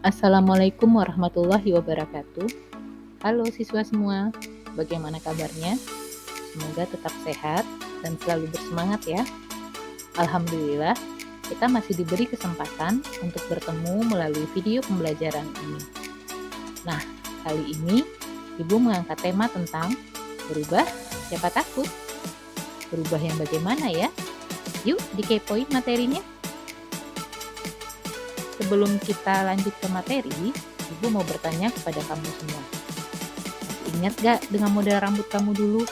Assalamualaikum warahmatullahi wabarakatuh. Halo siswa semua, bagaimana kabarnya? Semoga tetap sehat dan selalu bersemangat ya. Alhamdulillah, kita masih diberi kesempatan untuk bertemu melalui video pembelajaran ini. Nah, kali ini Ibu mengangkat tema tentang berubah, siapa takut? Berubah yang bagaimana ya? Yuk dikepoin materinya. Sebelum kita lanjut ke materi, Ibu mau bertanya kepada kamu semua. Masih ingat gak dengan model rambut kamu dulu?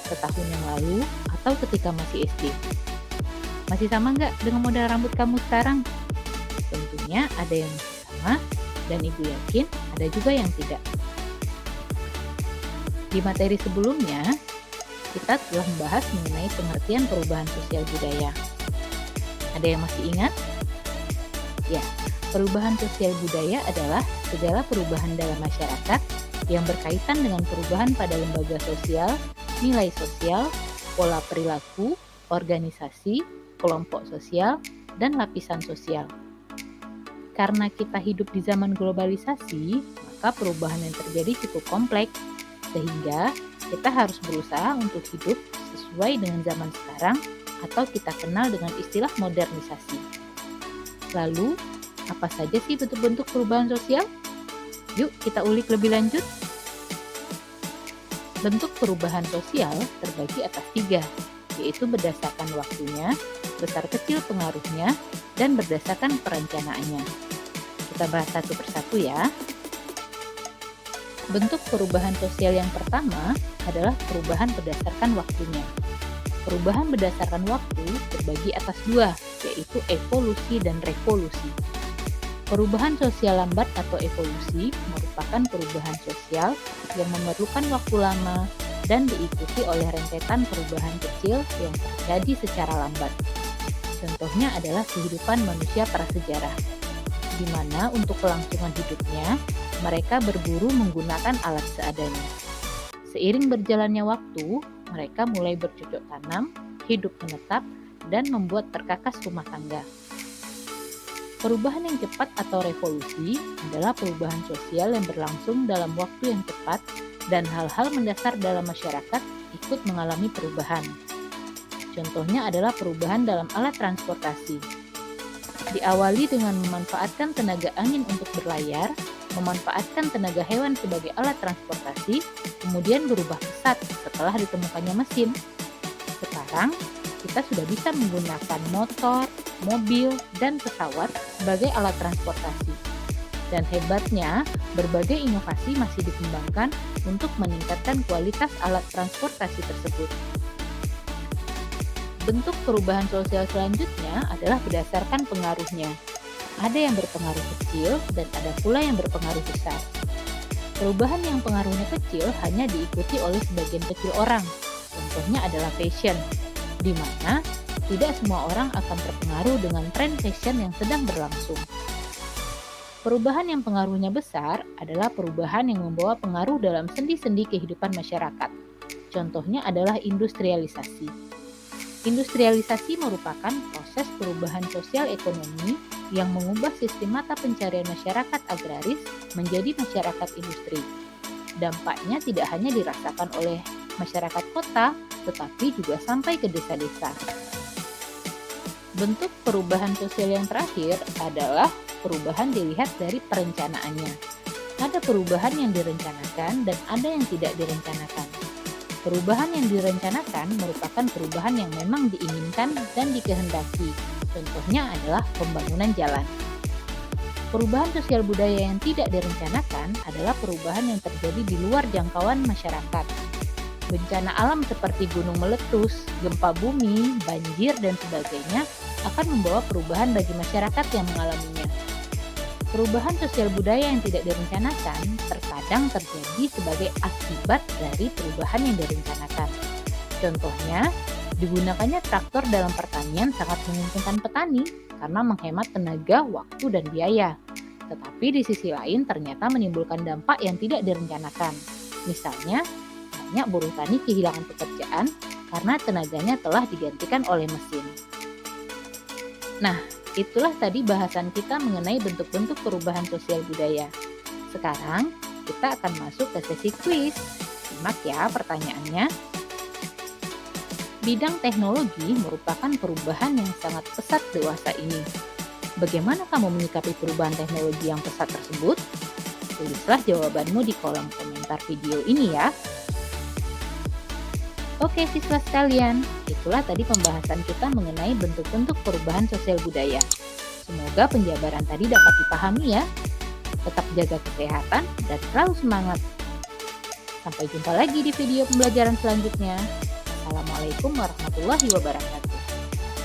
Setahun yang lalu atau ketika masih SD? Masih sama gak dengan model rambut kamu sekarang? Tentunya ada yang masih sama dan Ibu yakin ada juga yang tidak. Di materi sebelumnya, kita telah membahas mengenai pengertian perubahan sosial budaya. Ada yang masih ingat? Ya, perubahan sosial budaya adalah segala perubahan dalam masyarakat yang berkaitan dengan perubahan pada lembaga sosial, nilai sosial, pola perilaku, organisasi, kelompok sosial, dan lapisan sosial. Karena kita hidup di zaman globalisasi, maka perubahan yang terjadi cukup kompleks, sehingga kita harus berusaha untuk hidup sesuai dengan zaman sekarang atau kita kenal dengan istilah modernisasi. Lalu, apa saja sih bentuk-bentuk perubahan sosial? Yuk kita ulik lebih lanjut. Bentuk perubahan sosial terbagi atas 3, yaitu berdasarkan waktunya, besar kecil pengaruhnya, dan berdasarkan perencanaannya. Kita bahas satu persatu ya. Bentuk perubahan sosial yang pertama adalah perubahan berdasarkan waktunya. Perubahan berdasarkan waktu terbagi atas 2, yaitu evolusi dan revolusi. Perubahan sosial lambat atau evolusi merupakan perubahan sosial yang memerlukan waktu lama dan diikuti oleh rentetan perubahan kecil yang terjadi secara lambat. Contohnya adalah kehidupan manusia prasejarah, di mana untuk kelangsungan hidupnya, mereka berburu menggunakan alat seadanya. Seiring berjalannya waktu, mereka mulai bercocok tanam, hidup menetap, dan membuat perkakas rumah tangga. Perubahan yang cepat atau revolusi adalah perubahan sosial yang berlangsung dalam waktu yang cepat dan hal-hal mendasar dalam masyarakat ikut mengalami perubahan. Contohnya adalah perubahan dalam alat transportasi. Diawali dengan memanfaatkan tenaga angin untuk berlayar, memanfaatkan tenaga hewan sebagai alat transportasi, kemudian berubah pesat setelah ditemukannya mesin. Sekarang, kita sudah bisa menggunakan motor, mobil, dan pesawat sebagai alat transportasi. Dan hebatnya, berbagai inovasi masih dikembangkan untuk meningkatkan kualitas alat transportasi tersebut. Bentuk perubahan sosial selanjutnya adalah berdasarkan pengaruhnya. Ada yang berpengaruh kecil dan ada pula yang berpengaruh besar. Perubahan yang pengaruhnya kecil hanya diikuti oleh sebagian kecil orang. Contohnya adalah fashion, di mana tidak semua orang akan terpengaruh dengan tren fashion yang sedang berlangsung. Perubahan yang pengaruhnya besar adalah perubahan yang membawa pengaruh dalam sendi-sendi kehidupan masyarakat. Contohnya adalah industrialisasi. Industrialisasi merupakan proses perubahan sosial ekonomi yang mengubah sistem mata pencarian masyarakat agraris menjadi masyarakat industri. Dampaknya tidak hanya dirasakan oleh masyarakat kota, tetapi juga sampai ke desa-desa. Bentuk perubahan sosial yang terakhir adalah perubahan dilihat dari perencanaannya. Ada perubahan yang direncanakan dan ada yang tidak direncanakan. Perubahan yang direncanakan merupakan perubahan yang memang diinginkan dan dikehendaki. Contohnya adalah pembangunan jalan. Perubahan sosial budaya yang tidak direncanakan adalah perubahan yang terjadi di luar jangkauan masyarakat. Bencana alam seperti gunung meletus, gempa bumi, banjir, dan sebagainya akan membawa perubahan bagi masyarakat yang mengalaminya. Perubahan sosial budaya yang tidak direncanakan terkadang terjadi sebagai akibat dari perubahan yang direncanakan. Contohnya, digunakannya traktor dalam pertanian sangat menguntungkan petani karena menghemat tenaga, waktu, dan biaya. Tetapi di sisi lain ternyata menimbulkan dampak yang tidak direncanakan. Misalnya, banyak buruh tani kehilangan pekerjaan karena tenaganya telah digantikan oleh mesin. Nah, Itulah tadi bahasan kita mengenai bentuk-bentuk perubahan sosial budaya. Sekarang kita akan masuk ke sesi kuis. Simak ya pertanyaannya. Bidang teknologi merupakan perubahan yang sangat pesat dewasa ini. Bagaimana kamu menyikapi perubahan teknologi yang pesat tersebut? Tulislah jawabanmu di kolom komentar video ini ya. Oke siswa sekalian, itulah tadi pembahasan kita mengenai bentuk-bentuk perubahan sosial budaya. Semoga penjabaran tadi dapat dipahami ya. Tetap jaga kesehatan dan selalu semangat. Sampai jumpa lagi di video pembelajaran selanjutnya. Assalamualaikum warahmatullahi wabarakatuh.